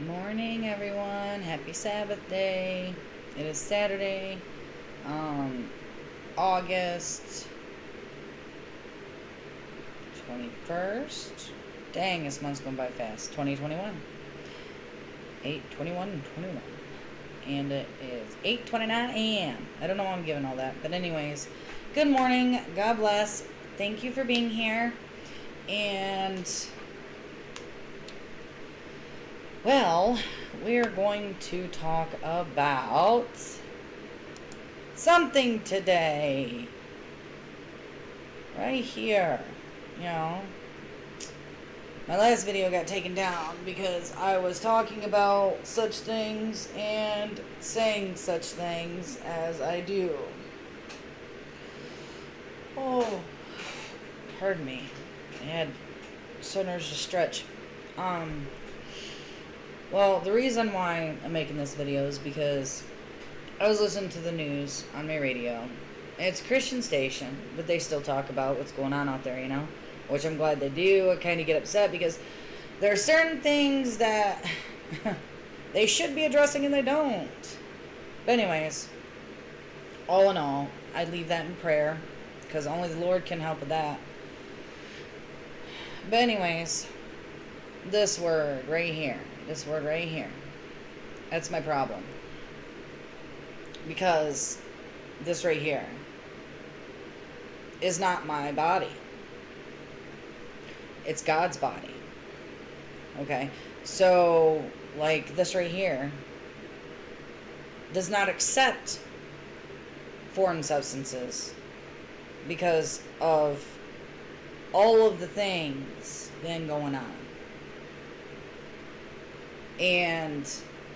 Morning, everyone. Happy Sabbath day. It is Saturday, August 21st. Dang, this month's going by fast. 2021. 8/21/21. And it is 8:29 a.m. I don't know why I'm giving all that. But anyways, good morning. God bless. Thank you for being here. And well, we're going to talk about something today. Right here. You know, my last video got taken down because I was talking about such things and saying such things as I do. Oh, pardon me. I had so nerves to stretch. Well, the reason why I'm making this video is because I was listening to the news on my radio. It's a Christian station, but they still talk about what's going on out there, you know? Which I'm glad they do. I kind of get upset because there are certain things that they should be addressing and they don't. But anyways, all in all, I leave that in prayer because only the Lord can help with that. But anyways, this word right here. This word right here. That's my problem. Because this right here is not my body. It's God's body. Okay? So, like this right here does not accept foreign substances because of all of the things been going on. And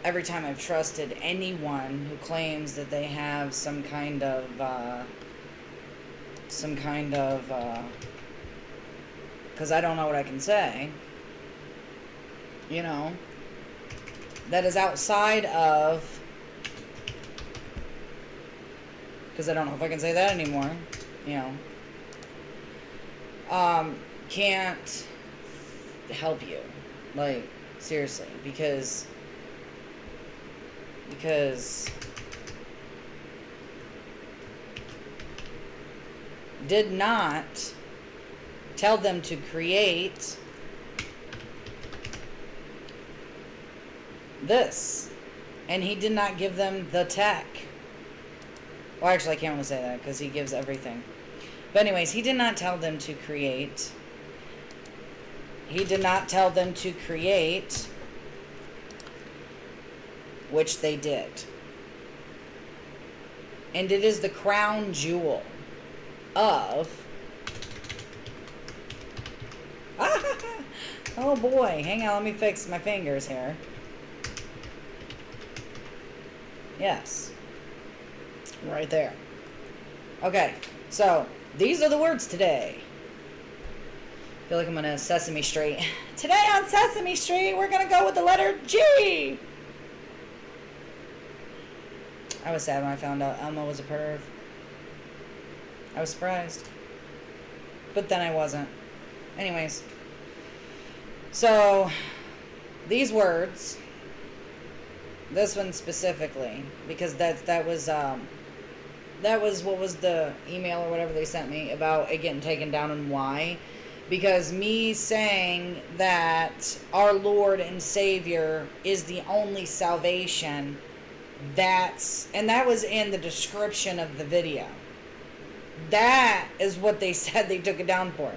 every time I've trusted anyone who claims that they have some kind of because I don't know what I can say, you know, that is outside of, because I don't know if I can say that anymore, you know, can't help you, like, seriously, because did not tell them to create this, and he did not give them the tech. Well, actually, I can't really say that because he gives everything. But anyways, he did not tell them to create. He did not tell them to create, which they did. And it is the crown jewel of... Oh boy, hang on, let me fix my fingers here. Yes. Right there. Okay, so these are the words today. I feel like I'm gonna Sesame Street. Today on Sesame Street, we're gonna go with the letter G. I was sad when I found out Elmo was a perv. I was surprised. But then I wasn't. Anyways. So, these words, this one specifically, because that was what was the email or whatever they sent me about it getting taken down and why. Because me saying that our Lord and Savior is the only salvation, that was in the description of the video. That is what they said they took it down for.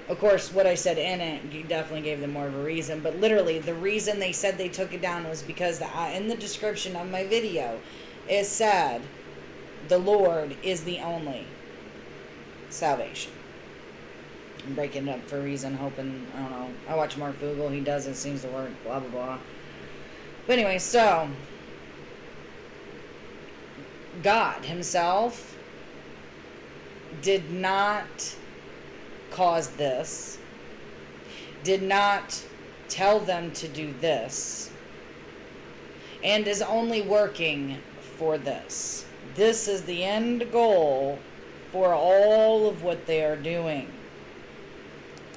Of course, what I said in it definitely gave them more of a reason, but literally the reason they said they took it down was because in the description of my video, it said the Lord is the only salvation. I'm breaking it up for a reason, hoping, I don't know, I watch Mark Vogel, he does it, seems to work, blah, blah, blah. But anyway, so, God himself did not cause this, did not tell them to do this, and is only working for this. This is the end goal for all of what they are doing.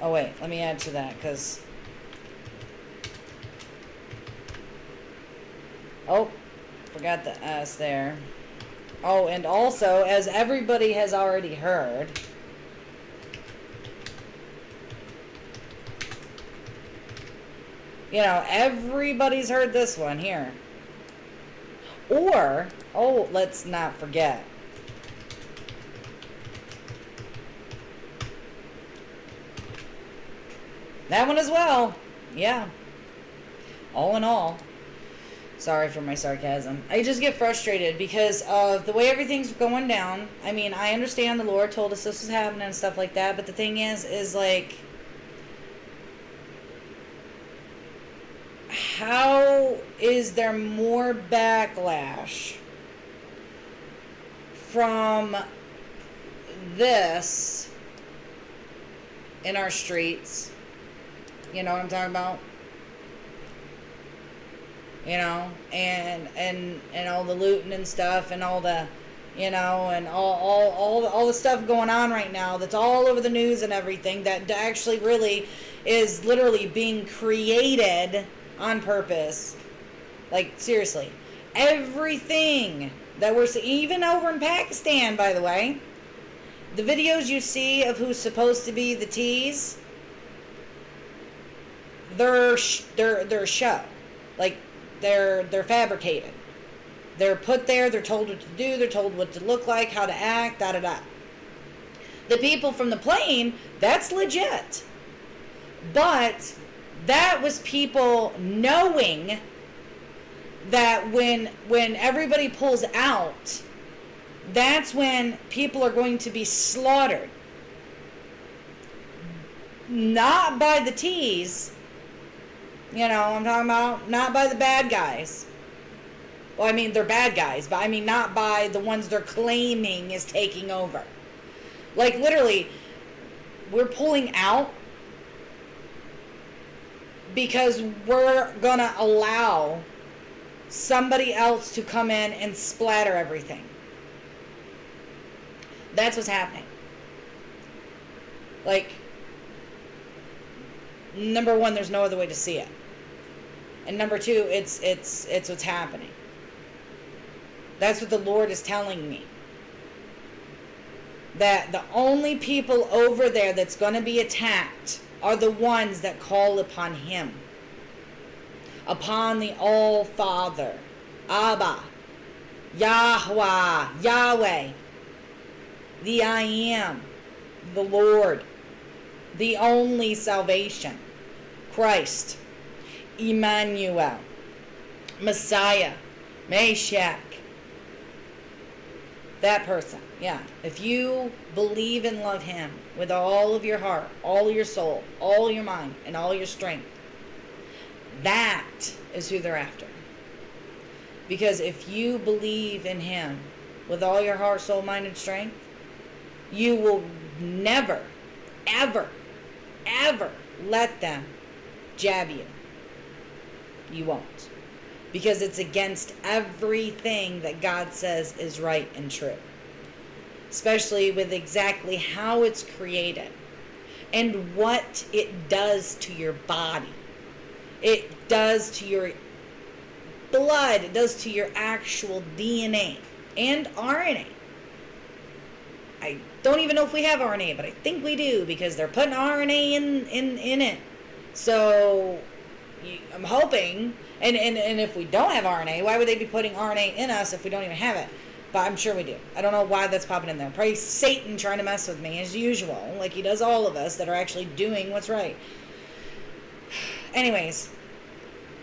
Oh wait, let me add to that, because Oh, forgot the S there. Oh, and also, as everybody has already heard, you know, everybody's heard this one here. Or, oh, let's not forget, that one as well. Yeah. All in all. Sorry for my sarcasm. I just get frustrated because of the way everything's going down. I mean, I understand the Lord told us this was happening and stuff like that, but the thing is like, how is there more backlash from this in our streets? You know what I'm talking about? You know, and all the looting and stuff, and all the, you know, and all the stuff going on right now that's all over the news and everything, that actually really is literally being created on purpose. Like, seriously, everything that we're seeing, even over in Pakistan, by the way, the videos you see of who's supposed to be the T's, they're a show. Like, they're fabricated. They're put there, they're told what to do, they're told what to look like, how to act, da-da-da. The people from the plane, that's legit. But that was people knowing that when everybody pulls out, that's when people are going to be slaughtered. Not by the T's. You know, I'm talking about not by the bad guys. Well, I mean, they're bad guys, but I mean not by the ones they're claiming is taking over. Like, literally, we're pulling out because we're going to allow somebody else to come in and splatter everything. That's what's happening. Like, number one, there's no other way to see it. And number two, it's what's happening. That's what the Lord is telling me. That the only people over there that's going to be attacked are the ones that call upon Him. Upon the All-Father. Abba. Yahweh. Yahweh. The I Am. The Lord. The only salvation. Christ. Emmanuel. Messiah. Meshach. That person. Yeah. If you believe and love Him with all of your heart, all your soul, all your mind, and all your strength, that is who they're after. Because if you believe in Him with all your heart, soul, mind, and strength, you will never, ever, ever let them jab you. You won't. Because it's against everything that God says is right and true. Especially with exactly how it's created. And what it does to your body. It does to your blood. It does to your actual DNA. And RNA. I don't even know if we have RNA, but I think we do. Because they're putting RNA in it. So I'm hoping, and if we don't have RNA, why would they be putting RNA in us if we don't even have it? But I'm sure we do. I don't know why that's popping in there. Probably Satan trying to mess with me as usual, like he does all of us that are actually doing what's right. Anyways,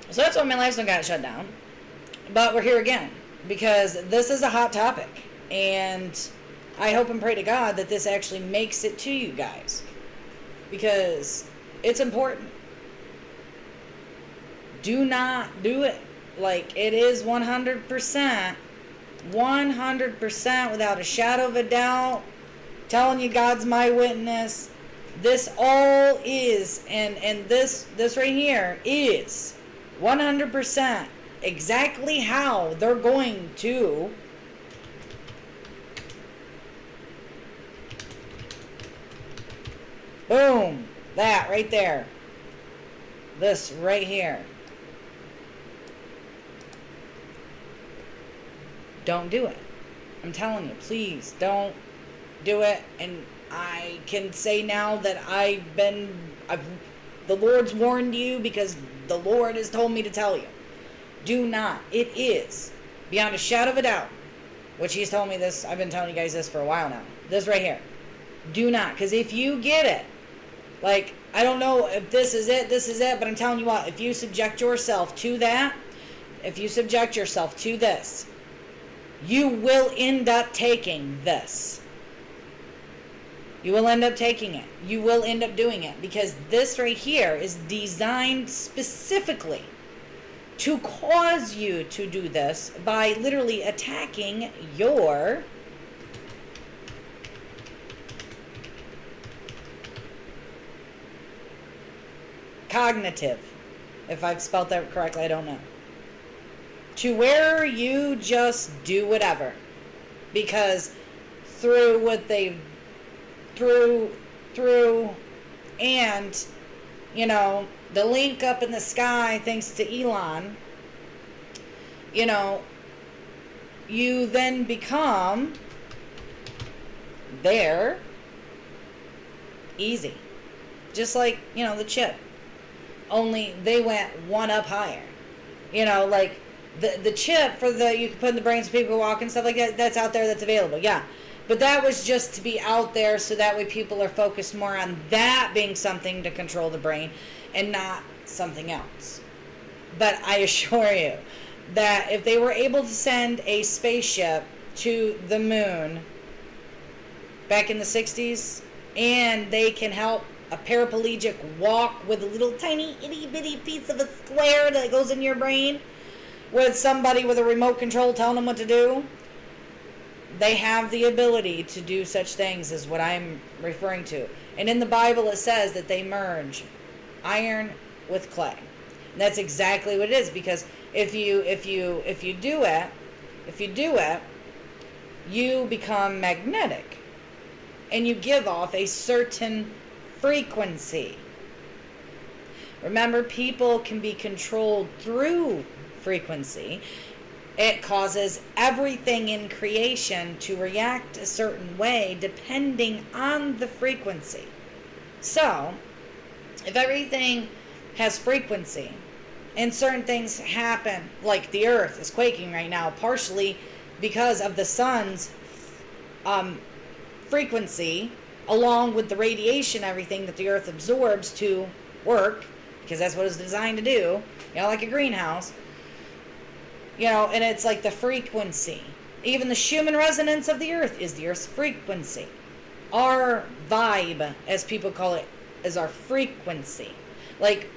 so that's why my lifestyle got shut down. But we're here again because this is a hot topic, and I hope and pray to God that this actually makes it to you guys, because it's important. Do not do it. Like, it is 100%, 100% without a shadow of a doubt, telling you God's my witness. This all is, and this right here is 100% exactly how they're going to boom, that right there. This right here. Don't do it. I'm telling you, please don't do it. And I can say now that the Lord's warned you, because the Lord has told me to tell you. Do not. It is, beyond a shadow of a doubt, which he's told me this, I've been telling you guys this for a while now. This right here. Do not. Because if you get it, like, I don't know if this is it, but I'm telling you what, if you subject yourself to that, if you subject yourself to this, you will end up taking this. You will end up taking it. You will end up doing it. Because this right here is designed specifically to cause you to do this by literally attacking your cognitive. If I've spelled that correctly, I don't know. To where you just do whatever. Because through what they've through and, you know, the link up in the sky, thanks to Elon, you know, you then become there easy. Just like, you know, the chip. Only they went one up higher. You know, like the chip for you can put in the brains of people who walk and stuff like that, that's out there, that's available. Yeah. But that was just to be out there so that way people are focused more on that being something to control the brain and not something else. But I assure you that if they were able to send a spaceship to the moon back in the 60s, and they can help a paraplegic walk with a little tiny itty bitty piece of a square that goes in your brain with somebody with a remote control telling them what to do, they have the ability to do such things as what I'm referring to. And in the Bible it says that they merge iron with clay. And that's exactly what it is, because if you do it, you become magnetic and you give off a certain frequency. Remember, people can be controlled through frequency. It causes everything in creation to react a certain way depending on the frequency. So, if everything has frequency and certain things happen, like the earth is quaking right now, partially because of the sun's frequency, along with the radiation, everything that the earth absorbs to work, because that's what it's designed to do, you know, like a greenhouse. You know, and it's like the frequency. Even the Schumann resonance of the earth is the earth's frequency. Our vibe, as people call it, is our frequency. Like,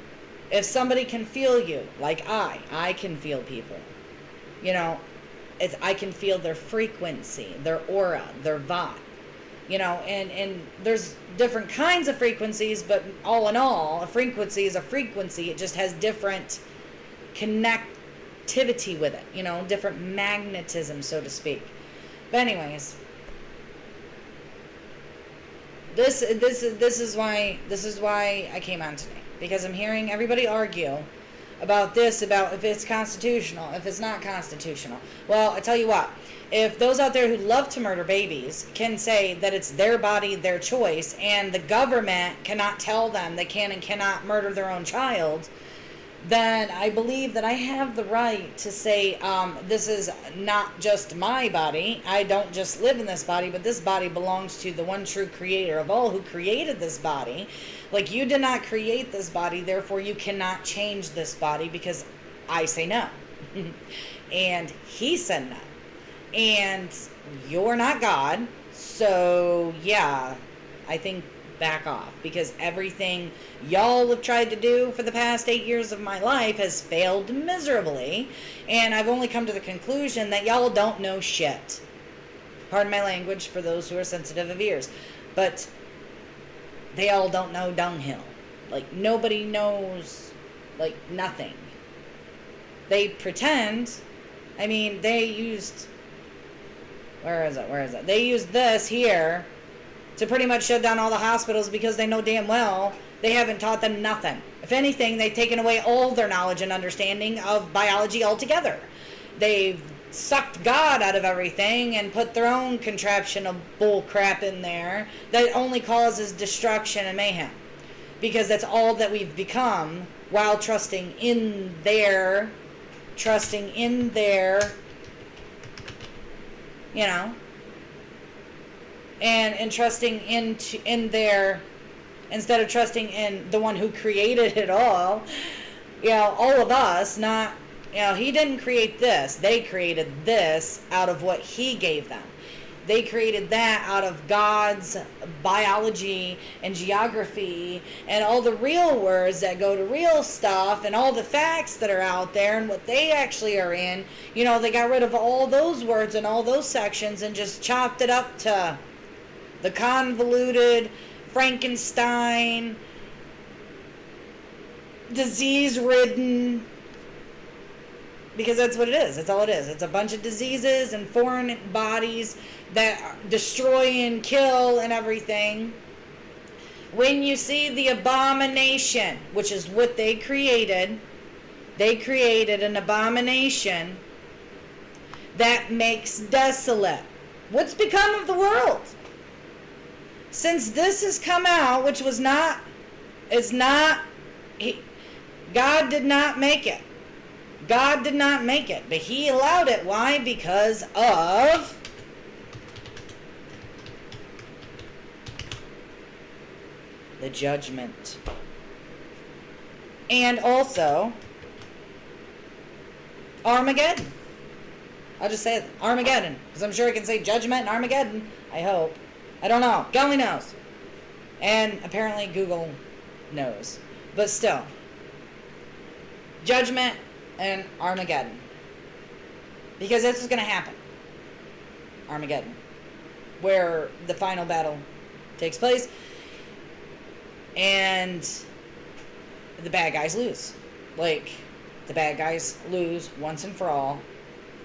if somebody can feel you, like I can feel people. You know, I can feel their frequency, their aura, their vibe. You know, and there's different kinds of frequencies, but all in all, a frequency is a frequency. It just has different connectivity with it, you know, different magnetism, so to speak. But anyways, this is why I came on today, because I'm hearing everybody argue about if it's constitutional, if it's not constitutional. Well, I tell you what, if those out there who love to murder babies can say that it's their body, their choice, and the government cannot tell them they can and cannot murder their own child, then I believe that I have the right to say, this is not just my body. I don't just live in this body, but this body belongs to the one true creator of all, who created this body. Like, you did not create this body, therefore you cannot change this body, because I say no. And he said no. And you're not God, so yeah, I think back off, because everything y'all have tried to do for the past 8 years of my life has failed miserably, and I've only come to the conclusion that y'all don't know shit. Pardon my language for those who are sensitive of ears, but they all don't know dunghill. Like, nobody knows, like, nothing. They pretend. I mean, they used, where is it? They used this here to pretty much shut down all the hospitals, because they know damn well they haven't taught them nothing. If anything, they've taken away all their knowledge and understanding of biology altogether. They've sucked God out of everything and put their own contraption of bull crap in there that only causes destruction and mayhem. Because that's all that we've become while trusting in their, you know, and trusting in their, instead of trusting in the one who created it all, you know, all of us, not, you know, he didn't create this. They created this out of what he gave them. They created that out of God's biology and geography and all the real words that go to real stuff and all the facts that are out there and what they actually are in. You know, they got rid of all those words and all those sections and just chopped it up to the convoluted, Frankenstein, disease-ridden, because that's what it is. That's all it is. It's a bunch of diseases and foreign bodies that destroy and kill and everything. When you see the abomination, which is what they created an abomination that makes desolate. What's become of the world? Since this has come out, which was not, God did not make it. God did not make it, but he allowed it. Why? Because of the judgment. And also Armageddon. I'll just say it, Armageddon, because I'm sure I can say judgment and Armageddon. I hope. I don't know. God only knows. And apparently Google knows. But still. Judgment and Armageddon. Because this is going to happen. Armageddon. Where the final battle takes place. And the bad guys lose. Like, the bad guys lose once and for all.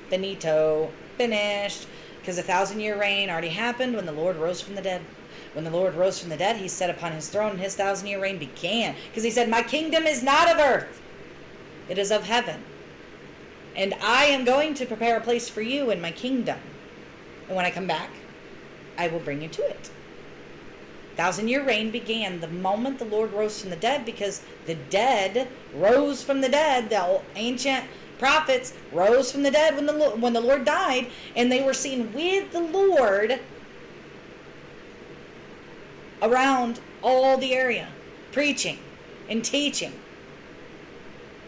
Finito. Finished. Because the 1,000-year reign already happened when the Lord rose from the dead. When the Lord rose from the dead, he sat upon his throne and his 1,000-year reign began. Because he said, my kingdom is not of earth. It is of heaven. And I am going to prepare a place for you in my kingdom. And when I come back, I will bring you to it. 1,000-year reign began the moment the Lord rose from the dead, because the dead rose from the dead. The ancient prophets rose from the dead when the Lord died, and they were seen with the Lord around all the area, preaching and teaching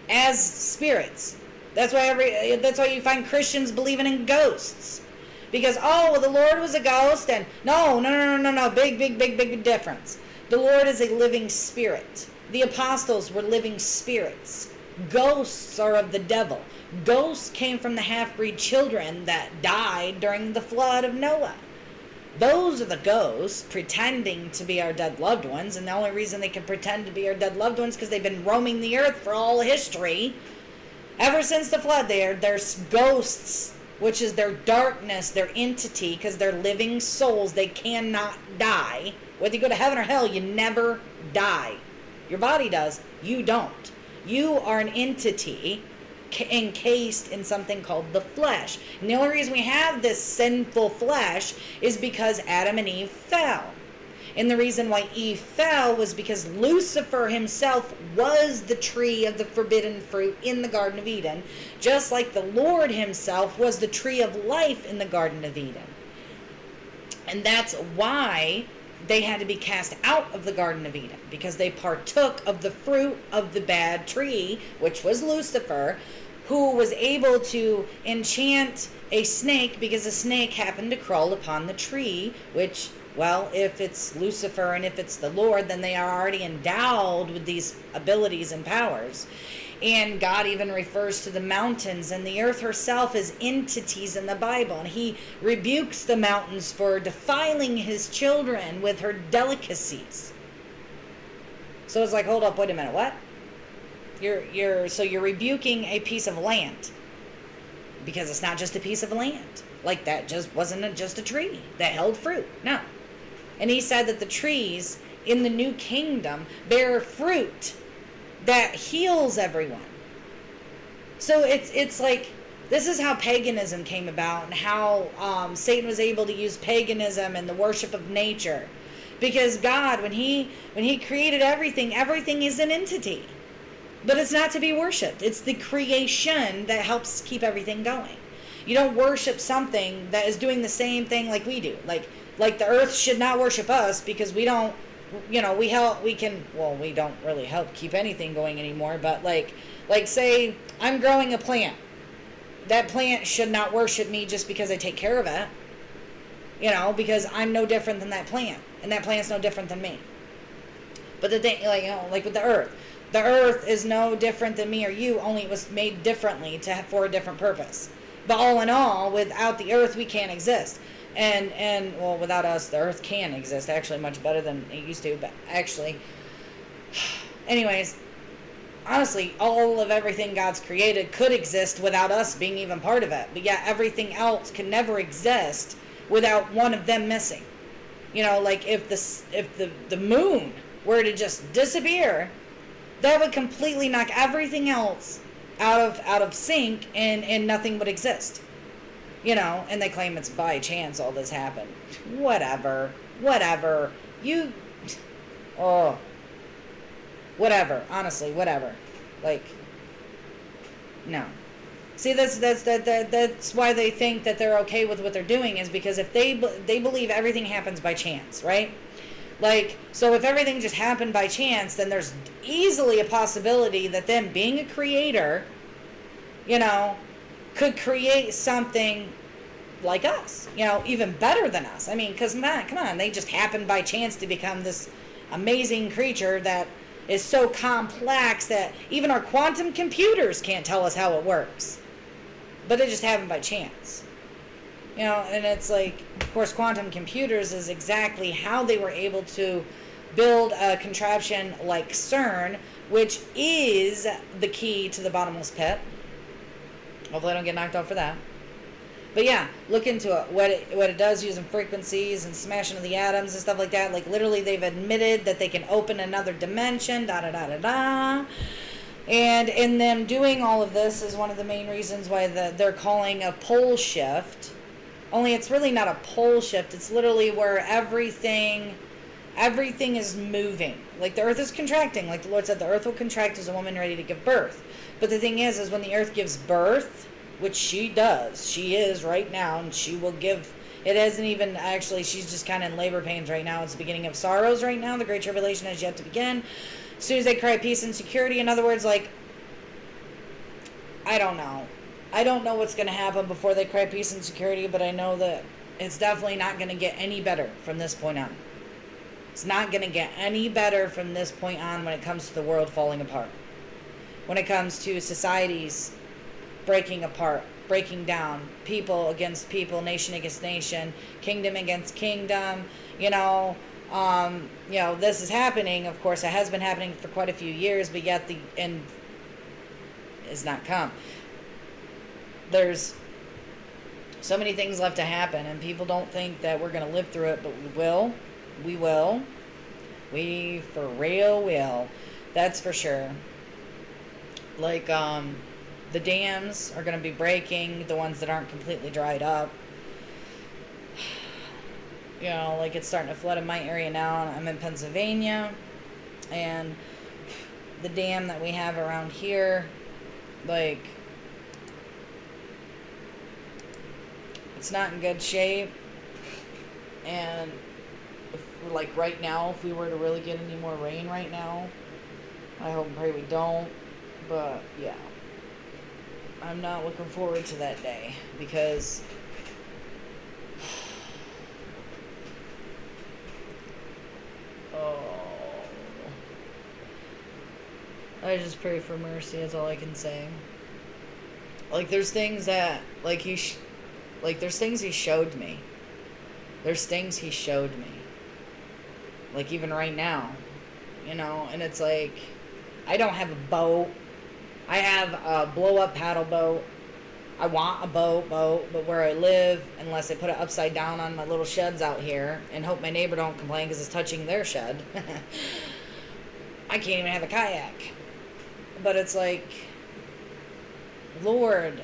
as spirits. That's why you find Christians believing in ghosts. Because, the Lord was a ghost, and no, big difference. The Lord is a living spirit. The apostles were living spirits. Ghosts are of the devil. Ghosts came from the half-breed children that died during the flood of Noah. Those are the ghosts pretending to be our dead loved ones, and the only reason they can pretend to be our dead loved ones because they've been roaming the earth for all history. Ever since the flood, there's ghosts, which is their darkness, their entity, because they're living souls. They cannot die. Whether you go to heaven or hell, you never die. Your body does. You don't. You are an entity encased in something called the flesh. And the only reason we have this sinful flesh is because Adam and Eve fell. And the reason why Eve fell was because Lucifer himself was the tree of the forbidden fruit in the Garden of Eden, just like the Lord himself was the tree of life in the Garden of Eden. And that's why they had to be cast out of the Garden of Eden, because they partook of the fruit of the bad tree, which was Lucifer, who was able to enchant a snake because a snake happened to crawl upon the tree, which, well, if it's Lucifer and if it's the Lord, then they are already endowed with these abilities and powers. And God even refers to the mountains and the earth herself as entities in the Bible. And he rebukes the mountains for defiling his children with her delicacies. So it's like, hold up, wait a minute, what? You're rebuking a piece of land, because it's not just a piece of land. Like, that just wasn't just a tree that held fruit. No. And he said that the trees in the new kingdom bear fruit that heals everyone. So it's like, This is how paganism came about, and how Satan was able to use paganism and the worship of nature. Because God, when he created everything, everything is an entity. But it's not to be worshipped. It's the creation that helps keep everything going. You don't worship something that is doing the same thing like we do. Like the earth should not worship us, because we don't, we don't really help keep anything going anymore. But like say I'm growing a plant. That plant should not worship me just because I take care of it. Because I'm no different than that plant. And that plant's no different than me. But the thing, like with the earth is no different than me or you, only it was made differently for a different purpose. But all in all, without the earth, we can't exist. And without us, the earth can exist, actually, much better than it used to. But actually, anyways, honestly, all of everything God's created could exist without us being even part of it. But yet everything else can never exist without one of them missing. Like if the moon were to just disappear, that would completely knock everything else out of sync, and nothing would exist. And they claim it's by chance all this happened. Whatever. Whatever. Honestly, whatever. Like, no. See, that's why they think that they're okay with what they're doing, is because if they believe everything happens by chance, right? Like, so if everything just happened by chance, then there's easily a possibility that them being a creator, could create something like us, even better than us. I mean, because, man, come on, they just happened by chance to become this amazing creature that is so complex that even our quantum computers can't tell us how it works. But it just happened by chance. And it's like, of course, quantum computers is exactly how they were able to build a contraption like CERN, which is the key to the bottomless pit. Hopefully I don't get knocked out for that. But yeah, look into it. What it does using frequencies and smashing of the atoms and stuff like that. Like, literally, they've admitted that they can open another dimension, da-da-da-da-da. And in them doing all of this is one of the main reasons why they're calling a pole shift. Only it's really not a pole shift. It's literally where everything is moving. Like, the earth is contracting. Like the Lord said, the earth will contract as a woman ready to give birth. But the thing is when the earth gives birth, which she does, she is right now, and she will give, it hasn't even, actually, she's just kind of in labor pains right now. It's the beginning of sorrows right now. The Great Tribulation has yet to begin. As soon as they cry peace and security, in other words, like, I don't know. I don't know what's going to happen before they cry peace and security, but I know that it's definitely not going to get any better from this point on. It's not going to get any better from this point on when it comes to the world falling apart. When it comes to societies breaking apart, breaking down, people against people, nation against nation, kingdom against kingdom, this is happening. Of course, it has been happening for quite a few years, but yet the end is not come. There's so many things left to happen, and people don't think that we're going to live through it, but we will. We will. We for real will. That's for sure. Like, the dams are going to be breaking, the ones that aren't completely dried up. Like, it's starting to flood in my area now. I'm in Pennsylvania, and the dam that we have around here, like, it's not in good shape. And like right now, if we were to really get any more rain right now, I hope and pray we don't, but yeah, I'm not looking forward to that day, because I just pray for mercy. That's all I can say. Like, there's things that, like, there's things he showed me. There's things he showed me. Like, even right now, and it's like, I don't have a boat. I have a blow-up paddle boat. I want a boat, but where I live, unless I put it upside down on my little sheds out here and hope my neighbor don't complain because it's touching their shed, I can't even have a kayak. But it's like, Lord,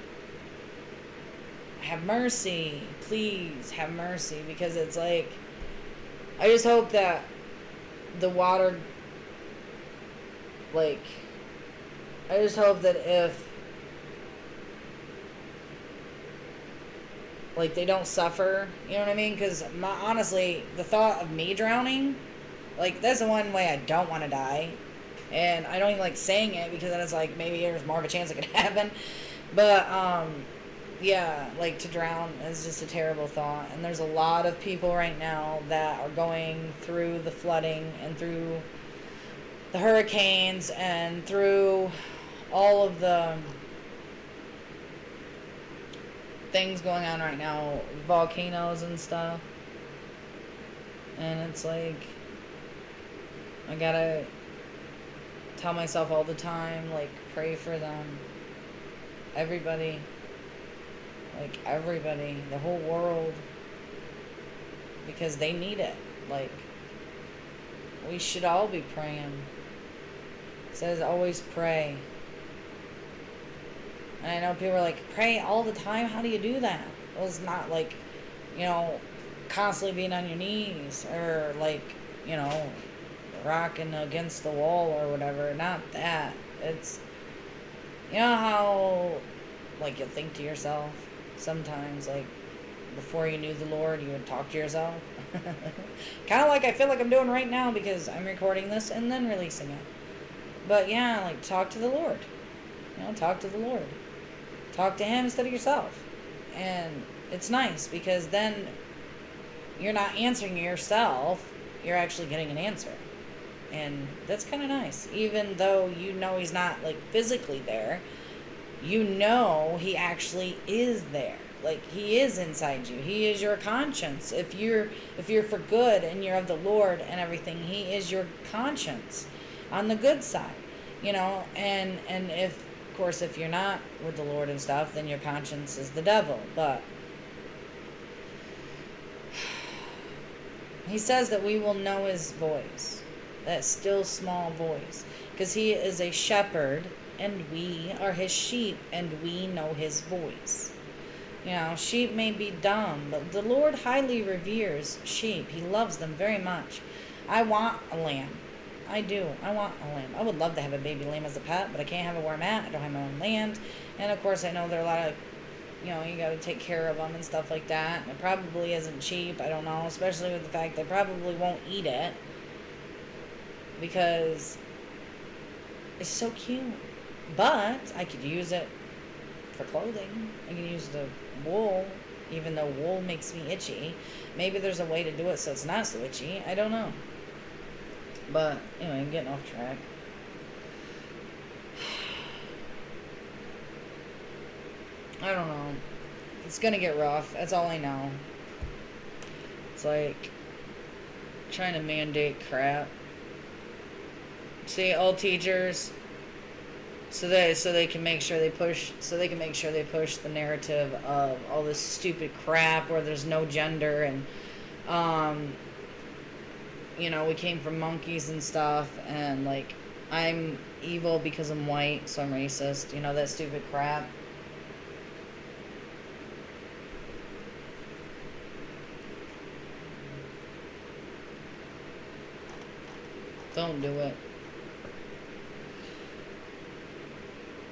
have mercy. Please have mercy, because it's like, I just hope that the water, like, I just hope that if, like, they don't suffer, you know what I mean? Because honestly, the thought of me drowning, like, that's the one way I don't want to die. And I don't even like saying it, because then it's like, maybe there's more of a chance it could happen. But, yeah, like, to drown is just a terrible thought. And there's a lot of people right now that are going through the flooding and through the hurricanes and through all of the things going on right now, volcanoes and stuff. And it's like, I gotta tell myself all the time, like, pray for them. Everybody. Like, everybody. The whole world. Because they need it. Like, we should all be praying. It says always pray. And I know people are like, pray all the time? How do you do that? Well, it's not like, you know, constantly being on your knees or like, you know, rocking against the wall or whatever. Not that. It's, you know how, like, you think to yourself sometimes, like, before you knew the Lord, you would talk to yourself. Kind of like I feel like I'm doing right now, because I'm recording this and then releasing it. But yeah, like, talk to the Lord. You know, talk to the Lord. Talk to Him instead of yourself. And it's nice, because then you're not answering yourself, you're actually getting an answer. And that's kind of nice. Even though you know He's not, like, physically there, you know He actually is there. Like, He is inside you. He is your conscience. If you're for good and you're of the Lord and everything, He is your conscience on the good side, you know. And if, of course, if you're not with the Lord and stuff, then your conscience is the devil. But He says that we will know His voice, that still small voice, because He is a shepherd and we are His sheep and we know His voice. You know, sheep may be dumb, but the Lord highly reveres sheep. He loves them very much. I want a lamb. I do. I want a lamb. I would love to have a baby lamb as a pet, but I can't have it where I'm at. I don't have my own land. And of course, I know there are a lot of, you know, you got to take care of them and stuff like that. And it probably isn't cheap. I don't know, especially with the fact they probably won't eat it, because it's so cute. But I could use it for clothing. I can use the wool, even though wool makes me itchy. Maybe there's a way to do it so it's not so itchy. I don't know. But anyway, I'm getting off track. I don't know. It's gonna get rough. That's all I know. It's like trying to mandate crap. See, all teachers, so they can make sure they push the narrative of all this stupid crap where there's no gender, and you know, we came from monkeys and stuff, and like, I'm evil because I'm white, so I'm racist, you know, that stupid crap. Don't do it.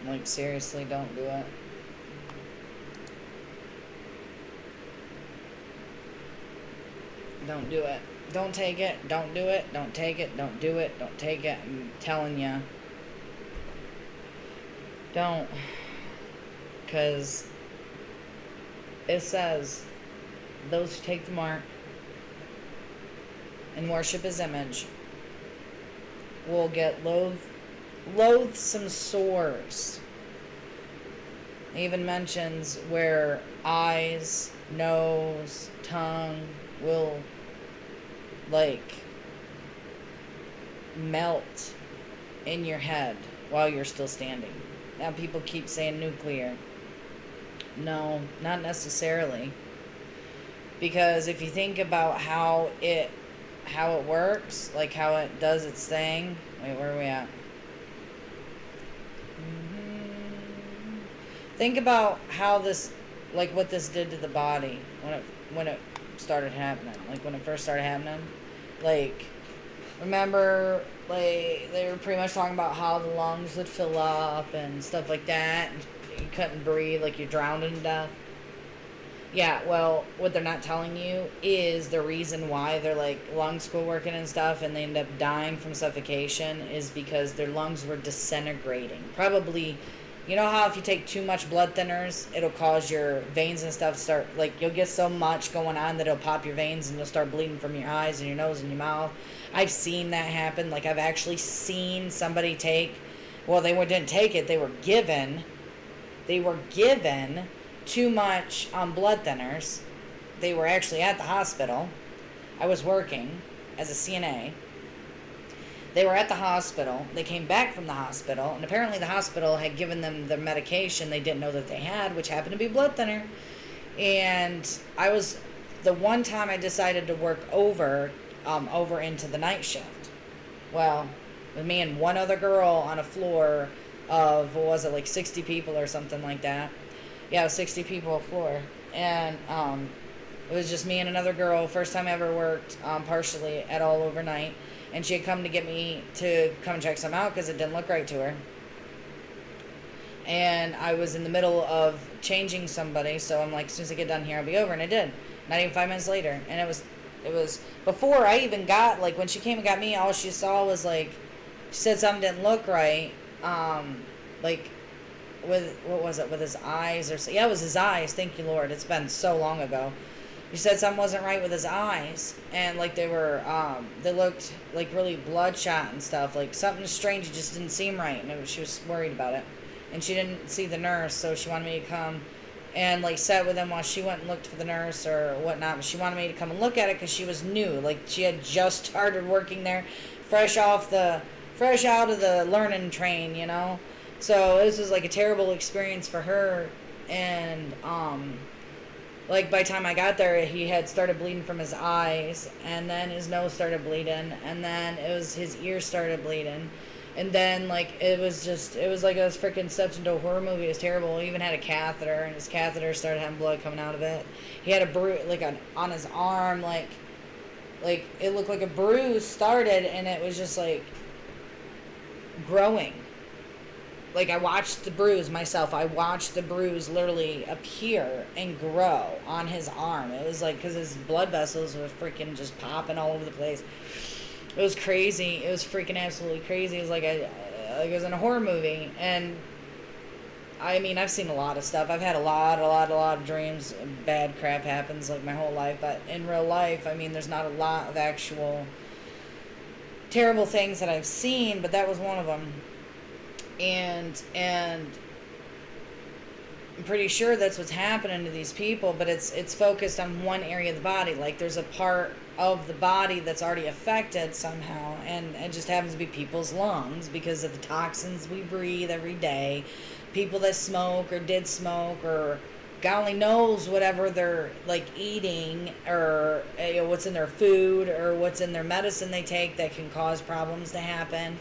Like, seriously, don't do it. Don't do it. Don't take it. Don't do it. Don't take it. Don't do it. Don't take it. I'm telling you. Don't. Because it says, those who take the mark and worship His image will get loathsome sores. It even mentions where eyes, nose, tongue will, like, melt in your head while you're still standing. Now people keep saying nuclear. No, not necessarily. Because if you think about how it works, like how it does its thing. Wait, where are we at? Think about how this like what this did to the body when it started happening, like when it first started happening. Like, remember, like they were pretty much talking about how the lungs would fill up and stuff like that, and you couldn't breathe, like you're drowning to death. Yeah, well, what they're not telling you is the reason why their like lungs quit working and stuff, and they end up dying from suffocation is because their lungs were disintegrating. Probably, you know how if you take too much blood thinners, it'll cause your veins and stuff to start, like you'll get so much going on that it'll pop your veins and you'll start bleeding from your eyes and your nose and your mouth. I've seen that happen. Like I've actually seen somebody take, well, didn't take it. They were given too much blood thinners. They were actually at the hospital. I was working as a CNA. They were at the hospital. They came back from the hospital, and apparently the hospital had given them the medication they didn't know that they had, which happened to be blood thinner. And I was, the one time I decided to work over into the night shift. Well, with me and one other girl on a floor of, what was it, like 60 people or something like that. Yeah, it was 60 people floor. And it was just me and another girl. First time I ever worked partially at all overnight. And she had come to get me to come and check some out because it didn't look right to her. And I was in the middle of changing somebody. So I'm like, as soon as I get done here, I'll be over. And I did. Not even 5 minutes later. And it was before I even got, like when she came and got me, all she saw was like, she said something didn't look right. Like, with, what was it, with his eyes or so. Yeah, it was his eyes. Thank you, Lord. It's been so long ago. He said something wasn't right with his eyes, and like they looked like really bloodshot and stuff. Like something strange just didn't seem right, and she was worried about it. And she didn't see the nurse, so she wanted me to come and like sat with him while she went and looked for the nurse or whatnot. But she wanted me to come and look at it because she was new. Like she had just started working there, fresh out of the learning train, you know. So this was like a terrible experience for her, and like by the time I got there, he had started bleeding from his eyes, and then his nose started bleeding, and then his ears started bleeding, and then like it was like I was freaking stepped into a horror movie. It was terrible. He even had a catheter, and his catheter started having blood coming out of it. He had a bruise on his arm, like it looked like a bruise started, and it was just like growing. Like, I watched the bruise myself. I watched the bruise literally appear and grow on his arm. It was like, because his blood vessels were freaking just popping all over the place. It was crazy. It was freaking absolutely crazy. It was like it was in a horror movie. And, I mean, I've seen a lot of stuff. I've had a lot of dreams. Bad crap happens, like, my whole life. But in real life, I mean, there's not a lot of actual terrible things that I've seen, but that was one of them. And I'm pretty sure that's what's happening to these people, but it's focused on one area of the body. Like there's a part of the body that's already affected somehow, and it just happens to be people's lungs because of the toxins we breathe every day. People that smoke or did smoke, or God only knows whatever they're like eating, or what's in their food or what's in their medicine they take that can cause problems to happen.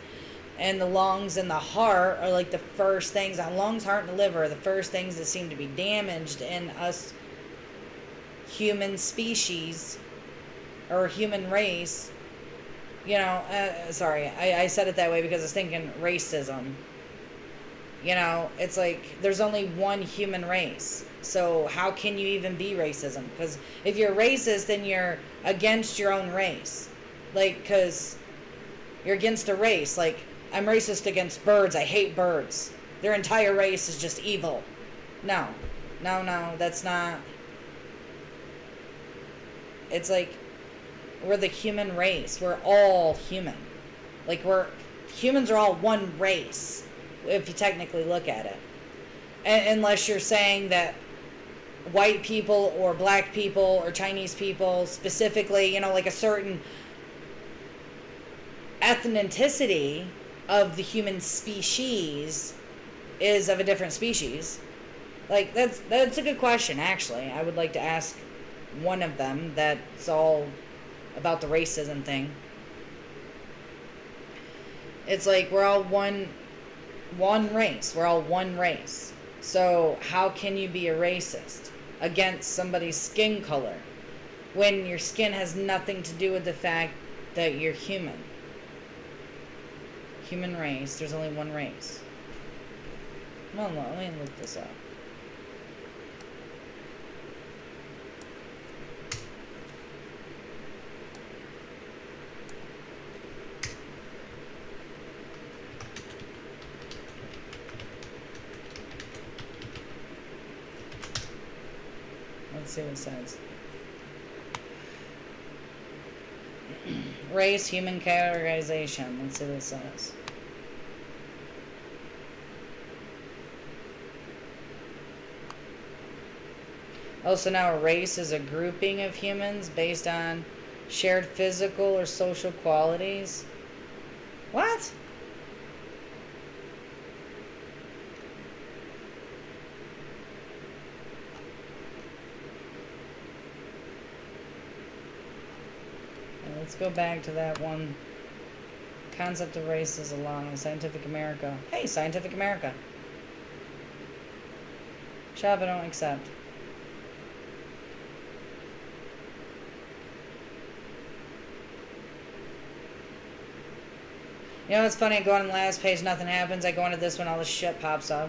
And the lungs and the heart are like the first things, lungs, heart, and the liver are the first things that seem to be damaged in us human species or human race. You know, sorry, I said it that way because I was thinking racism. You know, it's like there's only one human race. So how can you even be racism? Because if you're racist, then you're against your own race. Like, because you're against a race. Like, I'm racist against birds. I hate birds. Their entire race is just evil. No, that's not. It's like we're the human race. We're all human. Like humans are all one race, if you technically look at it. Unless you're saying that white people or black people or Chinese people specifically, you know, like a certain ethnicity of the human species is of a different species. Like that's a good question, actually. I would like to ask one of them that's all about the racism thing. It's like we're all one race. We're all one race. So how can you be a racist? against somebody's skin color when your skin has nothing to do with the fact that you're human. Human race. There's only one race. Well, let me look this up. Let's see what it says. Race, human categorization. Let's see what it says. Oh, so now a race is a grouping of humans based on shared physical or social qualities? What? Let's go back to that one. Concept of race is a lie. Scientific America. Hey, Scientific America. Shop, I don't accept. You know what's funny? I go on the last page, nothing happens. I go into this one, all this shit pops up.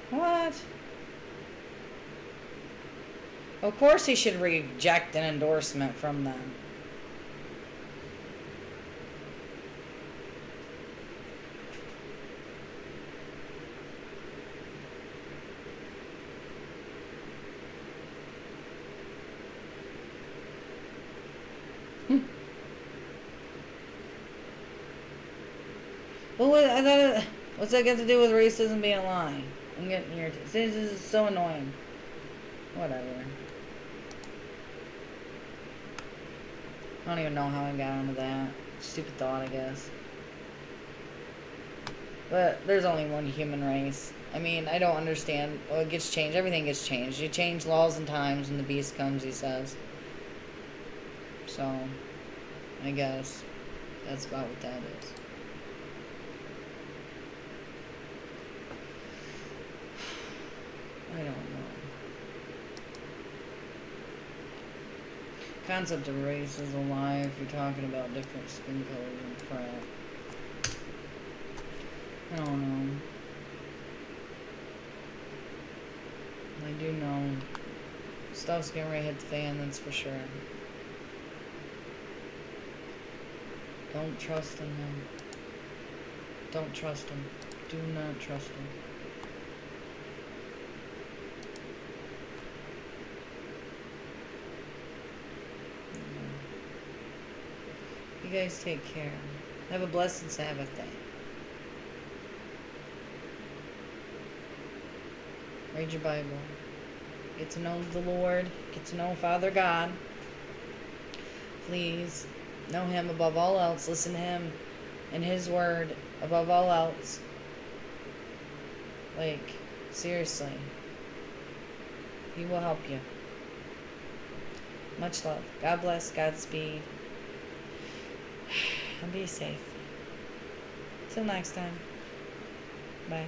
What? Of course he should reject an endorsement from them. Well, I thought, what's that got to do with racism being a lie? I'm getting irritated. This is so annoying. Whatever. I don't even know how I got into that. Stupid thought, I guess. But there's only one human race. I mean, I don't understand. Well, it gets changed. Everything gets changed. You change laws and times when the beast comes, he says. So, I guess that's about what that is. I don't know. Concept of race is a lie if you're talking about different skin colors and crap. I don't know. I do know stuff's getting ready to hit the fan, that's for sure. Don't trust in him. Don't trust him. Do not trust him. You guys take care. Have a blessed Sabbath day. Read your Bible. Get to know the Lord. Get to know Father God. Please know Him above all else. Listen to Him and His Word above all else. Like, seriously. He will help you. Much love. God bless. Godspeed. And be safe. Till next time. Bye.